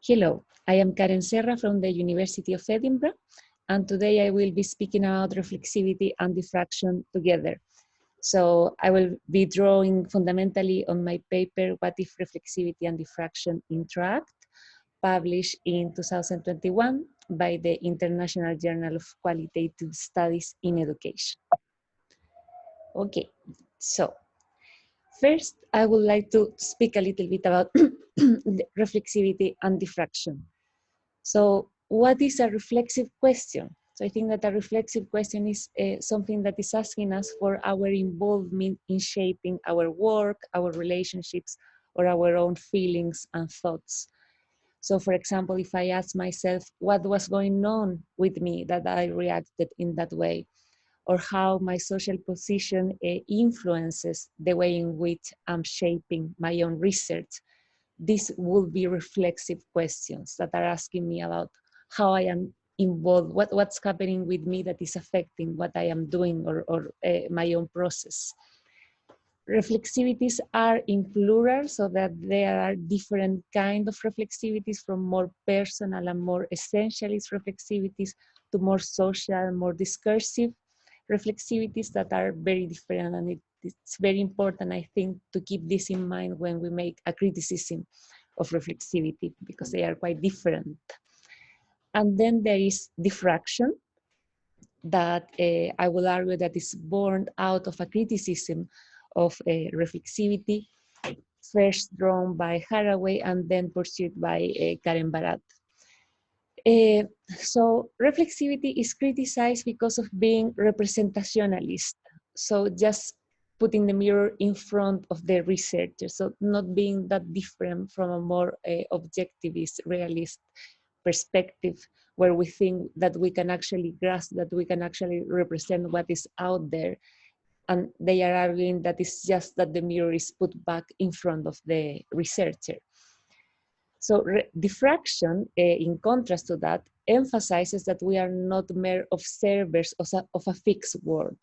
Hello, I am Karen Serra from the University of Edinburgh, and today I will be speaking about reflexivity and diffraction together. So I will be drawing fundamentally on my paper, What if reflexivity and diffraction interact, published in 2021 by the International Journal of Qualitative Studies in Education. Okay, so first I would like to speak a little bit about reflexivity and diffraction. So what is a reflexive question? So I think that a reflexive question is something that is asking us for our involvement in shaping our work, our relationships, or our own feelings and thoughts. So for example, if I ask myself what was going on with me that I reacted in that way, or how my social position influences the way in which I'm shaping my own research, these will be reflexive questions that are asking me about how I am involved, what's happening with me that is affecting what I am doing or my own process. Reflexivities are in plural, so that there are different kinds of reflexivities, from more personal and more essentialist reflexivities to more social, more discursive reflexivities that are very different. And it's very important, I think, to keep this in mind when we make a criticism of reflexivity, because they are quite different. And then there is diffraction, that I will argue that is born out of a criticism of reflexivity, first drawn by Haraway and then pursued by Karen Barat. So reflexivity is criticized because of being representationalist. So just putting the mirror in front of the researcher, so not being that different from a more objectivist, realist perspective, where we think that we can actually grasp, that we can actually represent what is out there. And they are arguing that it's just that the mirror is put back in front of the researcher. So diffraction, in contrast to that, emphasizes that we are not mere observers of a fixed world.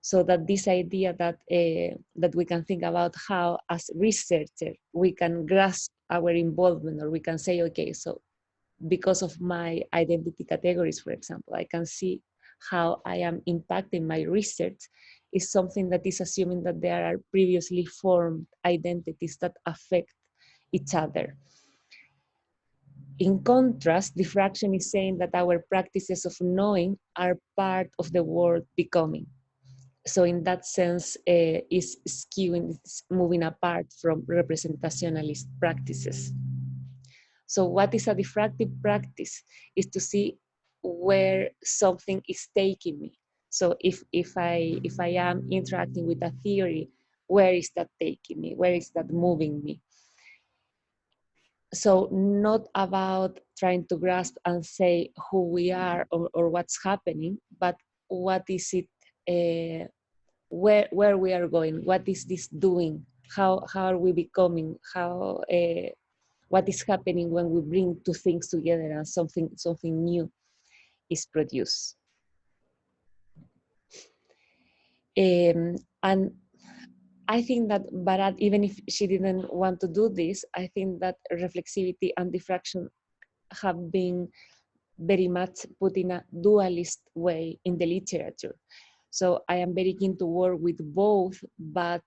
So that this idea that, that we can think about how, as researchers, we can grasp our involvement, or we can say, okay, so because of my identity categories, for example, I can see how I am impacting my research, is something that is assuming that there are previously formed identities that affect each other. In contrast, diffraction is saying that our practices of knowing are part of the world becoming. So in that sense, is skewing, it's moving apart from representationalist practices. So what is a diffractive practice? Is to see where something is taking me. So if I am interacting with a theory, where is that taking me? Where is that moving me? So not about trying to grasp and say who we are or what's happening, but what is it, where we are going, what is this doing, how are we becoming, how, what is happening when we bring two things together and something new is produced. And I think that Barat, even if she didn't want to do this, I think that reflexivity and diffraction have been very much put in a dualist way in the literature. So I am very keen to work with both, but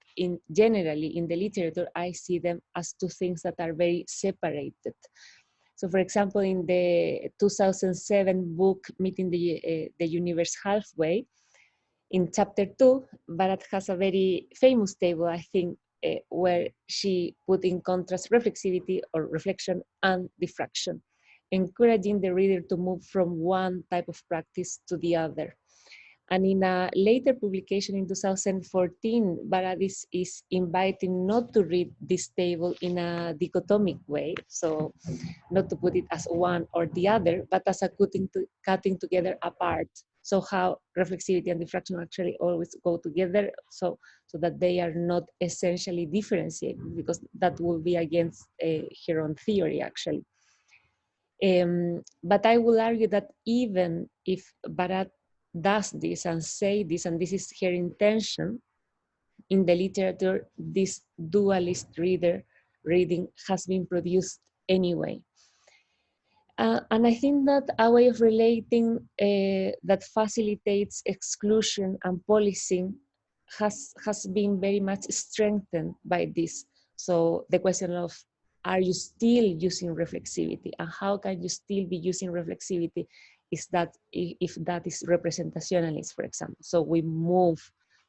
generally in the literature, I see them as two things that are very separated. So for example, in the 2007 book, Meeting the Universe Halfway, in chapter 2, Barat has a very famous table, I think, where she put in contrast reflexivity or reflection and diffraction, encouraging the reader to move from one type of practice to the other. And in a later publication in 2014, Barat is inviting not to read this table in a dichotomic way, so not to put it as one or the other, but as a cutting together apart. So how reflexivity and diffraction actually always go together, so that they are not essentially differentiated, because that will be against her own theory, actually. But I will argue that even if Barat does this and say this, and this is her intention, in the literature, this dualist reading has been produced anyway. And I think that a way of relating that facilitates exclusion and policing has been very much strengthened by this. So the question of, are you still using reflexivity, and how can you still be using reflexivity is that if that is representationalist, for example. So we move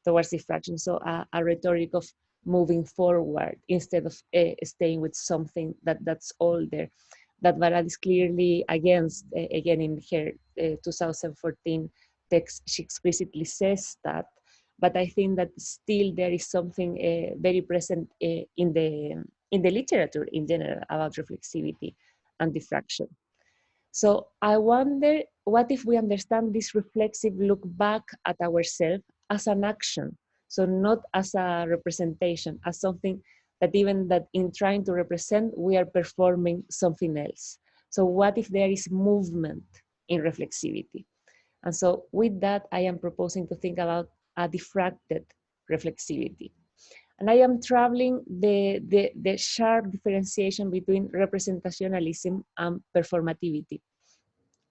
towards diffraction. So a rhetoric of moving forward instead of staying with something that's older, that Varad is clearly against. Again, in her 2014 text, she explicitly says that. But I think that still there is something very present in the literature in general about reflexivity and diffraction. So I wonder, what if we understand this reflexive look back at ourselves as an action? So not as a representation, as something that even that in trying to represent, we are performing something else. So what if there is movement in reflexivity? And so with that, I am proposing to think about a diffracted reflexivity. And I am traveling the sharp differentiation between representationalism and performativity.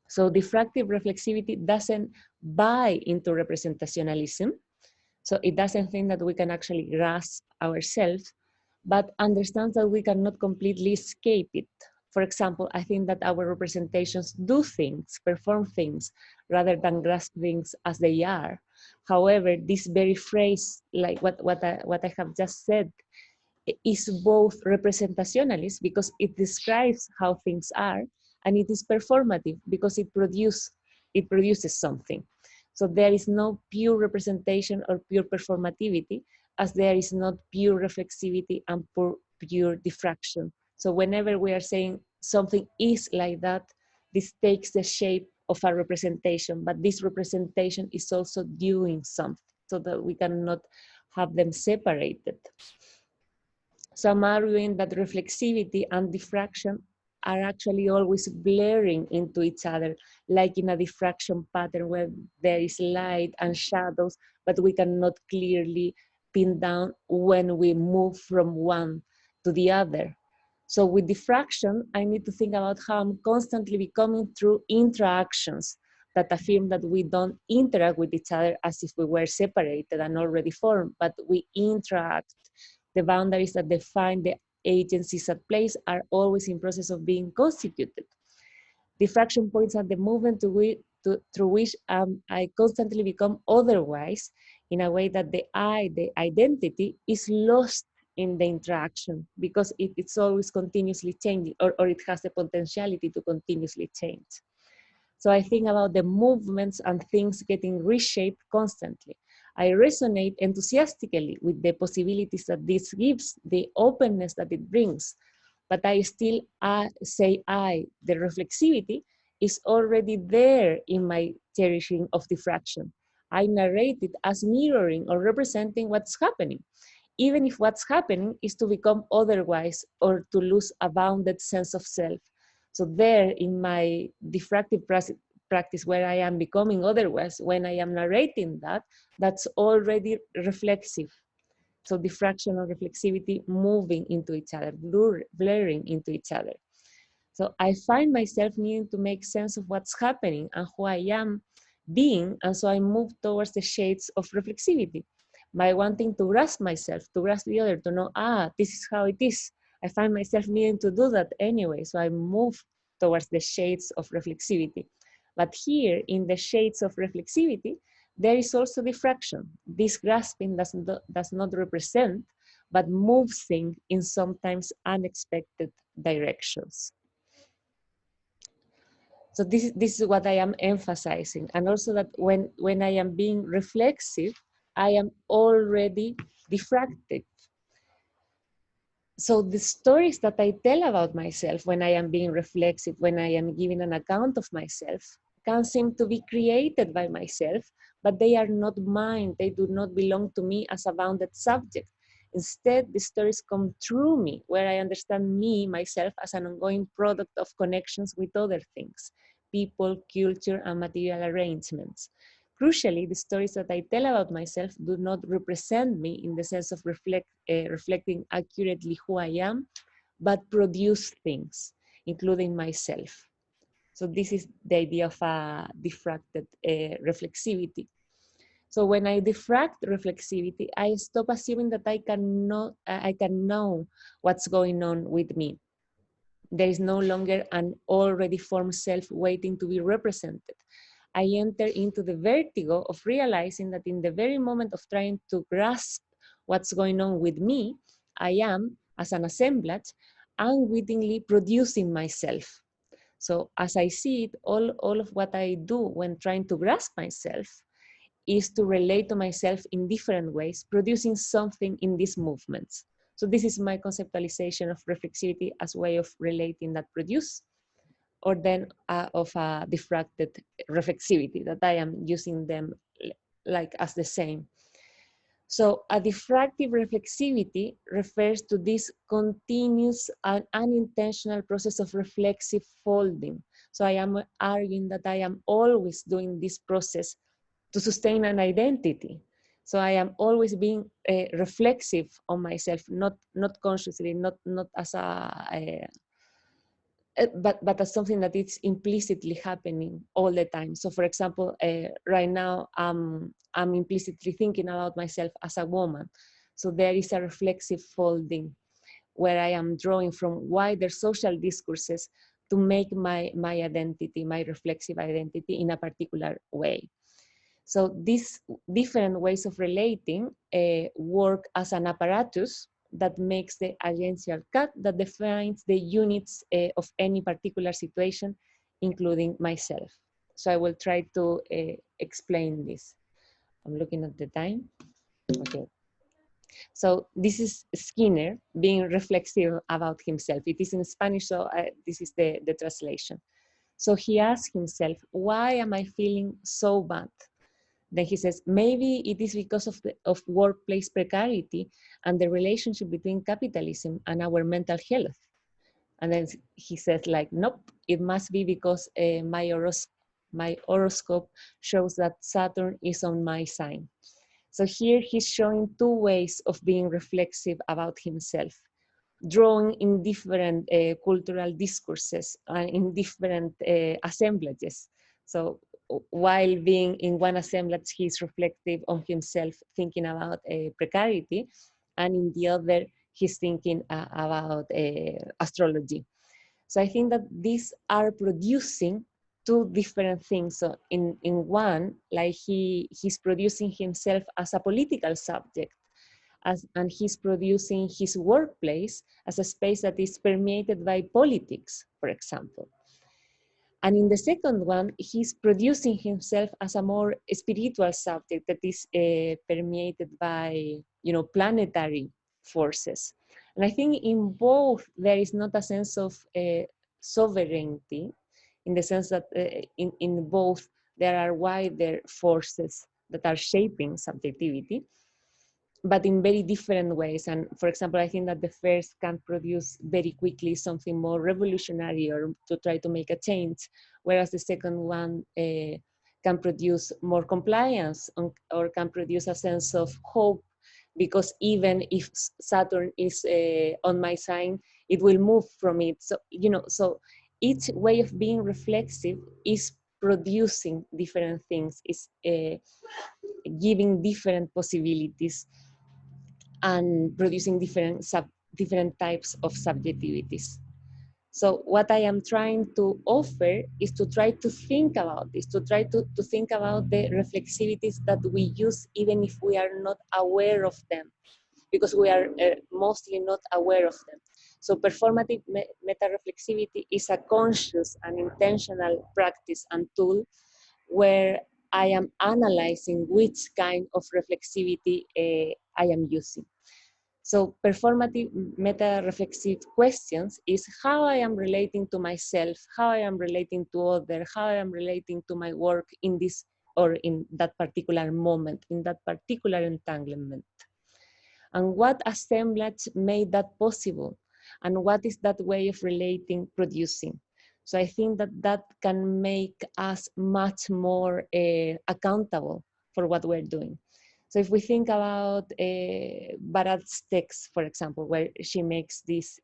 So diffractive reflexivity doesn't buy into representationalism. So it doesn't think that we can actually grasp ourselves, but understands that we cannot completely escape it. For example, I think that our representations do things, perform things, rather than grasp things as they are. However, this very phrase, like what I have just said, is both representationalist because it describes how things are, and it is performative because it produces something. So there is no pure representation or pure performativity, as there is not pure reflexivity and pure diffraction. So whenever we are saying something is like that, this takes the shape of a representation, but this representation is also doing something, so that we cannot have them separated. So I'm arguing that reflexivity and diffraction are actually always blurring into each other, like in a diffraction pattern where there is light and shadows, but we cannot clearly pin down when we move from one to the other. So with diffraction, I need to think about how I'm constantly becoming through interactions that affirm that we don't interact with each other as if we were separated and already formed, but we interact. The boundaries that define the agencies at place are always in process of being constituted. Diffraction points at the movement through which I constantly become otherwise, in a way that the I, the identity, is lost in the interaction because it's always continuously changing, or it has the potentiality to continuously change. So I think about the movements and things getting reshaped constantly. I resonate enthusiastically with the possibilities that this gives, the openness that it brings, but I still say the reflexivity is already there in my cherishing of diffraction. I narrate it as mirroring or representing what's happening, even if what's happening is to become otherwise or to lose a bounded sense of self. So there in my diffractive practice where I am becoming otherwise, when I am narrating that, that's already reflexive. So diffraction and reflexivity moving into each other, blurring into each other. So I find myself needing to make sense of what's happening and who I am being, and so I move towards the shades of reflexivity by wanting to grasp myself, to grasp the other, to know, this is how it is. I find myself needing to do that anyway, so I move towards the shades of reflexivity. But here, in the shades of reflexivity, there is also diffraction. This grasping does not represent, but moves things in sometimes unexpected directions. So this is what I am emphasizing. And also that when I am being reflexive, I am already diffracted. So the stories that I tell about myself when I am being reflexive, when I am giving an account of myself, can seem to be created by myself, but they are not mine. They do not belong to me as a bounded subject. Instead, the stories come through me, where I understand me, myself, as an ongoing product of connections with other things, people, culture, and material arrangements. Crucially, the stories that I tell about myself do not represent me in the sense of reflecting accurately who I am, but produce things, including myself. So this is the idea of a diffracted reflexivity. So when I diffract reflexivity, I stop assuming that I can know what's going on with me. There is no longer an already formed self waiting to be represented. I enter into the vertigo of realizing that in the very moment of trying to grasp what's going on with me, I am, as an assemblage, unwittingly producing myself. So as I see it, all of what I do when trying to grasp myself is to relate to myself in different ways, producing something in these movements. So this is my conceptualization of reflexivity as a way of relating that produce, or then of a diffracted reflexivity, that I am using them like as the same. So a diffractive reflexivity refers to this continuous and unintentional process of reflexive folding. So I am arguing that I am always doing this process to sustain an identity. So I am always being reflexive on myself, not consciously, not as but as something that is implicitly happening all the time. So for example, right now I'm implicitly thinking about myself as a woman. So there is a reflexive folding where I am drawing from wider social discourses to make my identity, my reflexive identity in a particular way. So these different ways of relating work as an apparatus that makes the agential cut that defines the units of any particular situation, including myself. So I will try to explain this. I'm looking at the time. Okay. So this is Skinner being reflexive about himself. It is in Spanish, so this is the translation. So he asks himself, why am I feeling so bad? Then he says, maybe it is because of workplace precarity and the relationship between capitalism and our mental health. And then he says, like, nope, it must be because my horoscope shows that Saturn is on my sign. So here he's showing two ways of being reflexive about himself, drawing in different cultural discourses and in different assemblages. So while being in one assemblage, he's reflective on himself, thinking about precarity, and in the other, he's thinking about astrology. So I think that these are producing two different things. So in one, like he's producing himself as a political subject, and he's producing his workplace as a space that is permeated by politics, for example. And in the second one, he's producing himself as a more spiritual subject that is permeated by, planetary forces. And I think in both, there is not a sense of sovereignty, in the sense that in both, there are wider forces that are shaping subjectivity, but in very different ways. And for example, I think that the first can produce very quickly something more revolutionary or to try to make a change, whereas the second one can produce more compliance or can produce a sense of hope, because even if Saturn is on my sign, it will move from it. So, so each way of being reflexive is producing different things, is giving different possibilities and producing different types of subjectivities. So what I am trying to offer is to try to think about this, to try to think about the reflexivities that we use even if we are not aware of them, because we are mostly not aware of them. So performative meta-reflexivity is a conscious and intentional practice and tool where I am analyzing which kind of reflexivity I am using. So performative meta-reflexive questions is how I am relating to myself, how I am relating to others, how I am relating to my work in this or in that particular moment, in that particular entanglement. And what assemblage made that possible? And what is that way of relating, producing? So I think that that can make us much more accountable for what we're doing. So if we think about Barat's text, for example, where she makes this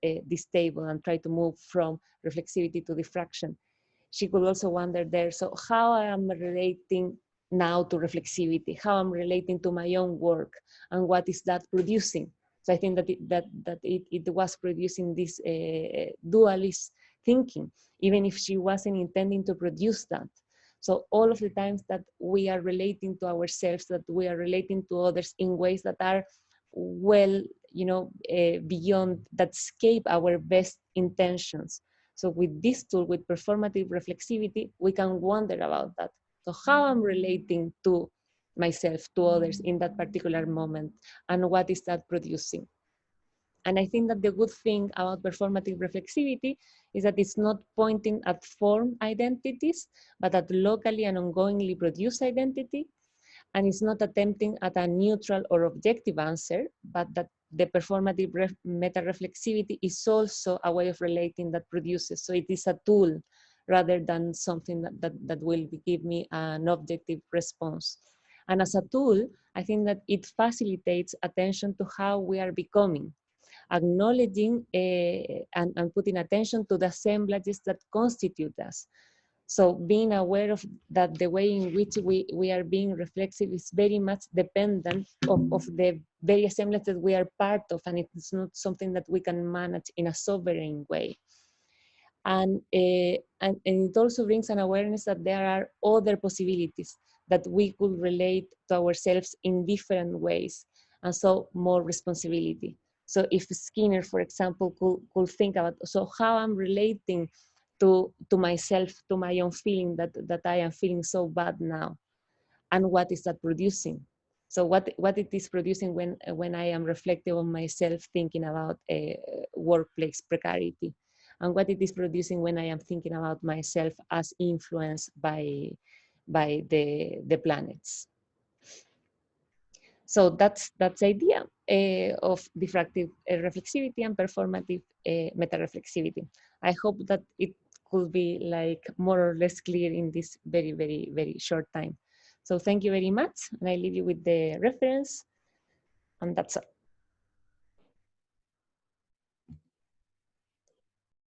table and try to move from reflexivity to diffraction, she could also wonder there, so how I am relating now to reflexivity, how I'm relating to my own work, and what is that producing. So I think that it was producing this dualist thinking, even if she wasn't intending to produce that. So all of the times that we are relating to ourselves, that we are relating to others in ways that are well, beyond, that escape our best intentions. So with this tool, with performative reflexivity, we can wonder about that. So how I'm relating to myself, to others in that particular moment, and what is that producing? And I think that the good thing about performative reflexivity is that it's not pointing at form identities, but at locally and ongoingly produced identity. And it's not attempting at a neutral or objective answer, but that the performative meta-reflexivity is also a way of relating that produces. So it is a tool rather than something that will give me an objective response. And as a tool, I think that it facilitates attention to how we are becoming, acknowledging and putting attention to the assemblages that constitute us. So being aware of that, the way in which we are being reflexive is very much dependent of the very assemblage that we are part of, and it's not something that we can manage in a sovereign way. And it also brings an awareness that there are other possibilities, that we could relate to ourselves in different ways, and so more responsibility. So if Skinner, for example, could think about, so how I'm relating to myself, to my own feeling that I am feeling so bad now, and what is that producing? So what it is producing when I am reflective on myself, thinking about workplace precarity, and what it is producing when I am thinking about myself as influenced by the planets. So that's the idea of diffractive reflexivity and performative meta-reflexivity. I hope that it could be like more or less clear in this very, very, very short time. So thank you very much, and I leave you with the reference, and that's all.